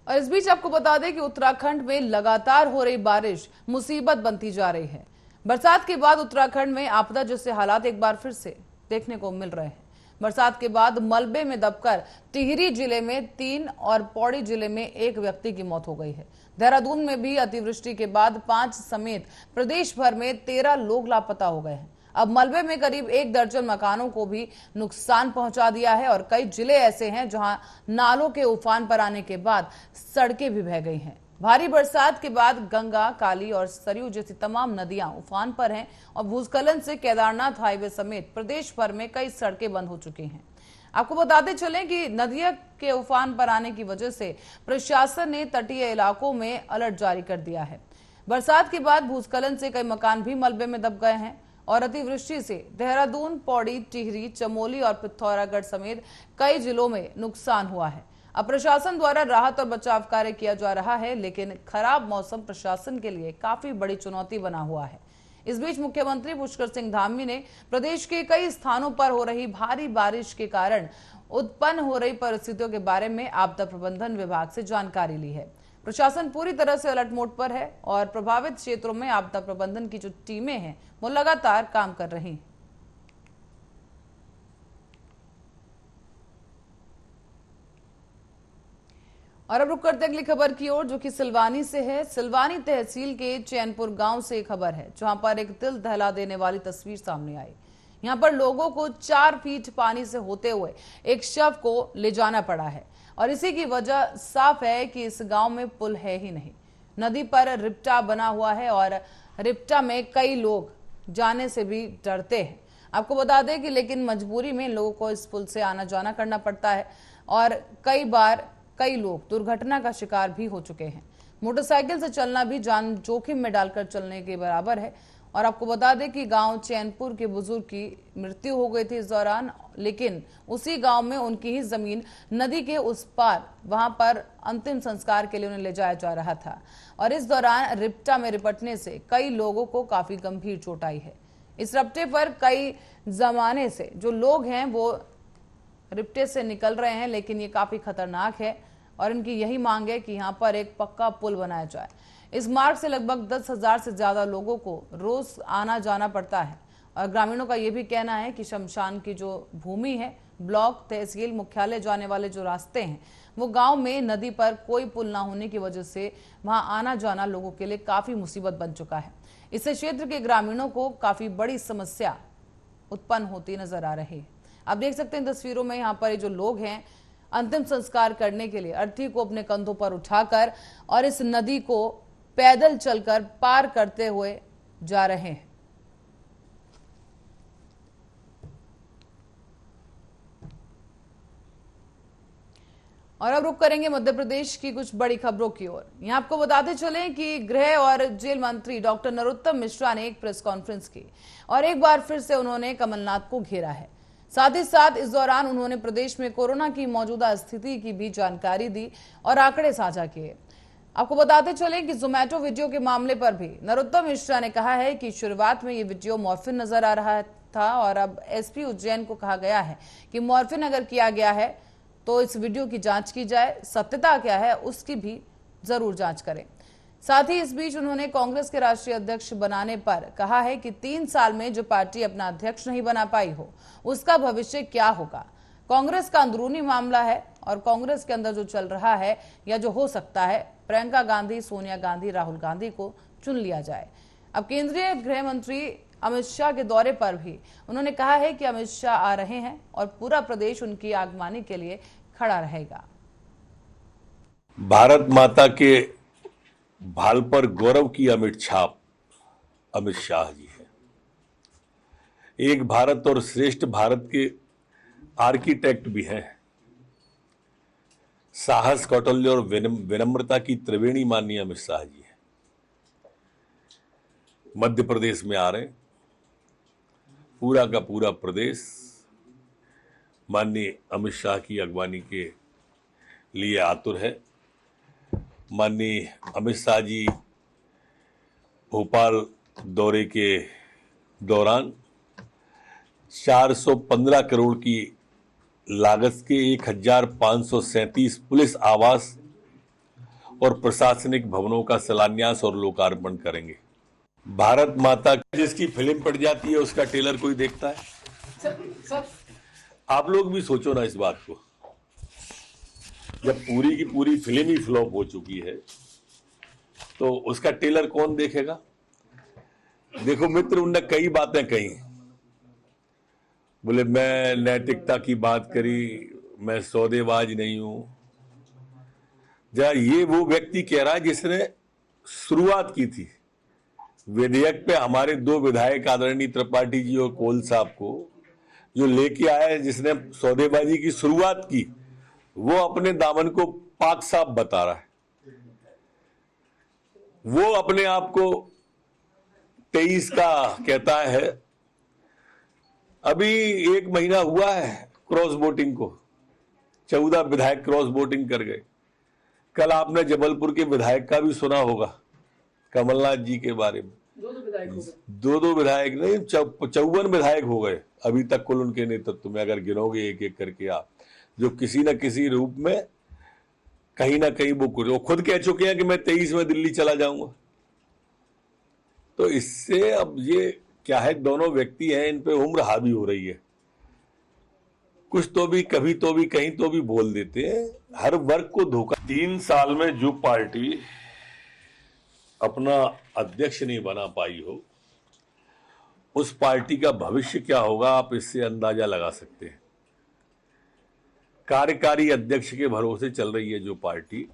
और इस बीच आपको बता दें कि उत्तराखंड में लगातार हो रही बारिश मुसीबत बनती जा रही है। बरसात के बाद उत्तराखंड में आपदा जैसे हालात एक बार फिर से देखने को मिल रहे हैं। बरसात के बाद मलबे में दबकर टिहरी जिले में 3 और पौड़ी जिले में 1 व्यक्ति की मौत हो गई है। देहरादून में भी अतिवृष्टि के बाद 5 समेत प्रदेश भर में 13 लोग लापता हो गए हैं। अब मलबे में करीब 1 दर्जन मकानों को भी नुकसान पहुंचा दिया है और कई जिले ऐसे हैं जहां नालों के उफान पर आने के बाद सड़कें भी बह गई हैं। भारी बरसात के बाद गंगा, काली और सरयू जैसी तमाम नदियां उफान पर हैं और भूस्खलन से केदारनाथ हाईवे समेत प्रदेश भर में कई सड़कें बंद हो चुकी हैं। आपको बताते चलें कि नदियां के उफान पर आने की वजह से प्रशासन ने तटीय इलाकों में अलर्ट जारी कर दिया है। बरसात के बाद भूस्खलन से कई मकान भी मलबे में दब गए हैं और अतिवृष्टि से देहरादून, पौड़ी, टिहरी, चमोली और पिथौरागढ़ समेत कई जिलों में नुकसान हुआ है। अब प्रशासन द्वारा राहत और बचाव कार्य किया जा रहा है, लेकिन खराब मौसम प्रशासन के लिए काफी बड़ी चुनौती बना हुआ है। इस बीच मुख्यमंत्री पुष्कर सिंह धामी ने प्रदेश के कई स्थानों पर हो रही भारी बारिश के कारण उत्पन्न हो रही परिस्थितियों के बारे में आपदा प्रबंधन विभाग से जानकारी ली है। प्रशासन पूरी तरह से अलर्ट मोड पर है और प्रभावित क्षेत्रों में आपदा प्रबंधन की जो टीमें हैं वो लगातार काम कर रही हैं। और अब रुक करते अगली खबर की ओर, जो कि सिलवानी से है। सिलवानी तहसील के चैनपुर गांव से खबर है, जहां पर एक दिल दहला देने वाली तस्वीर सामने आई। यहां पर लोगों को 4 फीट पानी से होते हुए एक शव को ले जाना पड़ा है और इसी की वजह साफ है कि इस गांव में पुल है ही नहीं। नदी पर रिप्टा बना हुआ है और रिप्टा में कई लोग जाने से भी डरते हैं। आपको बता दें कि लेकिन मजबूरी में लोगों को इस पुल से आना जाना करना पड़ता है और कई बार कई लोग दुर्घटना का शिकार भी हो चुके हैं। मोटरसाइकिल से चलना भी जान जोखिम में डालकर चलने के बराबर है। और आपको बता दें कि गांव चैनपुर के बुजुर्ग की मृत्यु हो गई थी इस दौरान, लेकिन उसी गांव में उनकी ही जमीन नदी के उस पार, वहां पर अंतिम संस्कार के लिए उन्हें ले जाया जा रहा था और इस दौरान रिप्टा में रिपटने से कई लोगों को काफी गंभीर चोट आई है। इस रपटे पर कई जमाने से जो लोग हैं वो रिप्टे से निकल रहे हैं, लेकिन ये काफी खतरनाक है और इनकी यही मांग है कि यहाँ पर एक पक्का पुल बनाया जाए। इस मार्ग से लगभग 10,000 से ज्यादा लोगों को रोज आना जाना पड़ता है और ग्रामीणों का यह भी कहना है कि शमशान की जो भूमि है, ब्लॉक तहसील मुख्यालय जाने वाले जो रास्ते हैं, वो गांव में नदी पर कोई पुल ना होने की वजह से वहां आना जाना लोगों के लिए काफी मुसीबत बन चुका है। इससे क्षेत्र के ग्रामीणों को काफी बड़ी समस्या उत्पन्न होती नजर आ रही है। आप देख सकते हैं तस्वीरों में, यहाँ पर जो लोग हैं अंतिम संस्कार करने के लिए अर्थी को अपने कंधों पर उठाकर और इस नदी को पैदल चलकर पार करते हुए जा रहे हैं। और अब रुक करेंगे मध्य प्रदेश की कुछ बड़ी खबरों की ओर। यहां आपको बताते चलें कि गृह और जेल मंत्री डॉक्टर नरोत्तम मिश्रा ने एक प्रेस कॉन्फ्रेंस की और एक बार फिर से उन्होंने कमलनाथ को घेरा है। साथ ही साथ इस दौरान उन्होंने प्रदेश में कोरोना की मौजूदा स्थिति की भी जानकारी दी और आंकड़े साझा किए। आपको बताते चलें कि जोमेटो वीडियो के मामले पर भी नरोत्तम मिश्रा ने कहा है कि शुरुआत में ये वीडियो मॉर्फिन नजर आ रहा था और अब एसपी उज्जैन को कहा गया है कि मॉर्फिन अगर किया गया है तो इस वीडियो की जांच की जाए, सत्यता क्या है उसकी भी जरूर जांच करें। साथ ही इस बीच उन्होंने कांग्रेस के राष्ट्रीय अध्यक्ष बनाने पर कहा है कि 3 साल में जो पार्टी अपना अध्यक्ष नहीं बना पाई हो उसका भविष्य क्या होगा। कांग्रेस का अंदरूनी मामला है और कांग्रेस के अंदर जो चल रहा है या जो हो सकता है, प्रियंका गांधी, सोनिया गांधी, राहुल गांधी को चुन लिया जाए। अब केंद्रीय गृह मंत्री अमित शाह के दौरे पर भी उन्होंने कहा है कि अमित शाह आ रहे हैं और पूरा प्रदेश उनकी आगमनी के लिए खड़ा रहेगा। भारत माता के भाल पर गौरव की अमिट छाप अमित शाह जी है। एक भारत और श्रेष्ठ भारत के आर्किटेक्ट भी हैं। साहस, कौशल्य और विनम्रता की त्रिवेणी माननीय अमित शाह जी है। मध्य प्रदेश में आ रहे, पूरा का पूरा प्रदेश माननीय अमित शाह की अगवानी के लिए आतुर है। माननीय अमित शाह जी भोपाल दौरे के दौरान 415 करोड़ की लागत के 1537 पुलिस आवास और प्रशासनिक भवनों का शिलान्यास और लोकार्पण करेंगे। भारत माता जिसकी फिल्म पड़ जाती है उसका ट्रेलर कोई देखता है? आप लोग भी सोचो ना इस बात को। जब पूरी की पूरी फिल्म ही फ्लॉप हो चुकी है तो उसका ट्रेलर कौन देखेगा? देखो मित्र, उनने कई बातें कही। बोले मैं नैतिकता की बात करी, मैं सौदेबाज नहीं हूं। जरा ये वो व्यक्ति कह रहा है जिसने शुरुआत की थी विधेयक पे। हमारे दो विधायक आदरणीय त्रिपाठी जी और कोल साहब को जो लेके आया, जिसने सौदेबाजी की शुरुआत की, वो अपने दामन को पाक साफ बता रहा है। वो अपने आप को 23 का कहता है। अभी 1 महीना हुआ है क्रॉस वोटिंग को, 14 विधायक क्रॉस वोटिंग कर गए। कल आपने जबलपुर के विधायक का भी सुना होगा, कमलनाथ जी के बारे में। दो विधायक नहीं, 54 विधायक हो गए अभी तक कुल उनके नेतृत्व में, अगर गिनोगे एक एक करके आप, जो किसी न किसी रूप में कहीं ना कहीं वो खुद कह चुके हैं कि मैं 23 में दिल्ली चला जाऊंगा। तो इससे अब ये क्या है, दोनों व्यक्ति हैं, इन पे उम्र हावी हो रही है। कुछ तो भी कभी तो भी कहीं तो भी बोल देते हैं, हर वर्ग को धोखा। 3 साल में जो पार्टी अपना अध्यक्ष नहीं बना पाई हो, उस पार्टी का भविष्य क्या होगा आप इससे अंदाजा लगा सकते हैं। कार्यकारी अध्यक्ष के भरोसे चल रही है जो पार्टी,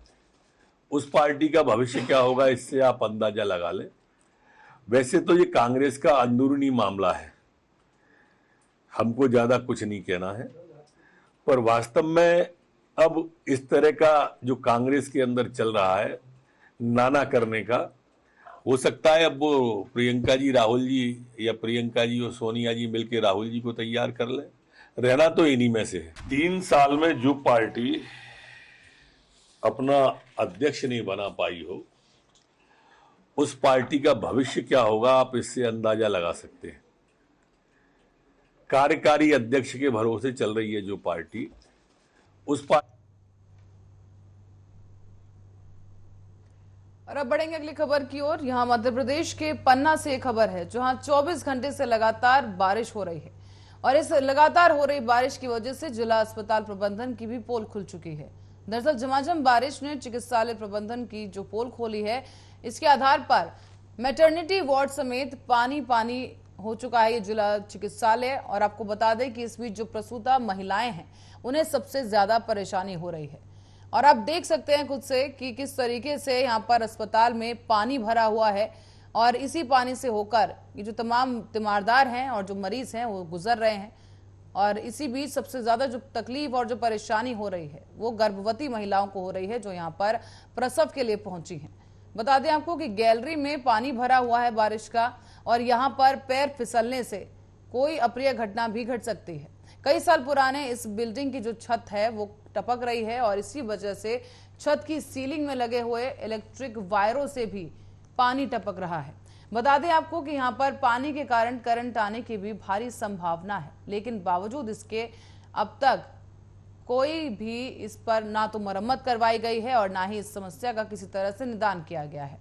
उस पार्टी का भविष्य क्या होगा इससे आप अंदाजा लगा लें। वैसे तो ये कांग्रेस का अंदरूनी मामला है, हमको ज्यादा कुछ नहीं कहना है, पर वास्तव में अब इस तरह का जो कांग्रेस के अंदर चल रहा है नाना करने का, हो सकता है अब वो प्रियंका जी राहुल जी, या प्रियंका जी और सोनिया जी मिलकर राहुल जी को तैयार कर ले। रहना तो इन्हीं में से है। 3 साल में जो पार्टी अपना अध्यक्ष नहीं बना पाई हो, उस पार्टी का भविष्य क्या होगा आप इससे अंदाजा लगा सकते हैं। कार्यकारी अध्यक्ष के भरोसे चल रही है जो पार्टी, उस पार्टी। और अब बढ़ेंगे अगली खबर की ओर। यहां मध्य प्रदेश के पन्ना से एक खबर है, जहां 24 घंटे से लगातार बारिश हो रही है और इस लगातार हो रही बारिश की वजह से जिला अस्पताल प्रबंधन की भी पोल खुल चुकी है। दरअसल झमाझम बारिश ने चिकित्सालय प्रबंधन की जो पोल खोली है, इसके आधार पर मैटरनिटी वार्ड समेत पानी पानी हो चुका है ये जिला चिकित्सालय। और आपको बता दें कि इस बीच जो प्रसूता महिलाएं हैं उन्हें सबसे ज्यादा परेशानी हो रही है। और आप देख सकते हैं खुद से कि किस तरीके से यहाँ पर अस्पताल में पानी भरा हुआ है और इसी पानी से होकर ये जो तमाम तीमारदार हैं और जो मरीज हैं वो गुजर रहे हैं। और इसी बीच सबसे ज्यादा जो तकलीफ और जो परेशानी हो रही है वो गर्भवती महिलाओं को हो रही है जो यहाँ पर प्रसव के लिए पहुंची हैं। बता दें आपको कि गैलरी में पानी भरा हुआ है बारिश का, और यहाँ पर पैर फिसलने से कोई अप्रिय घटना भी घट सकती है। कई साल पुराने इस बिल्डिंग की जो छत है वो टपक रही है और इसी वजह से छत की सीलिंग में लगे हुए इलेक्ट्रिक वायरों से भी पानी टपक रहा है। बता दें आपको कि यहाँ पर पानी के कारण करंट आने की भी भारी संभावना है, लेकिन बावजूद इसके अब तक कोई भी इस पर ना तो मरम्मत करवाई गई है और ना ही इस समस्या का किसी तरह से निदान किया गया है।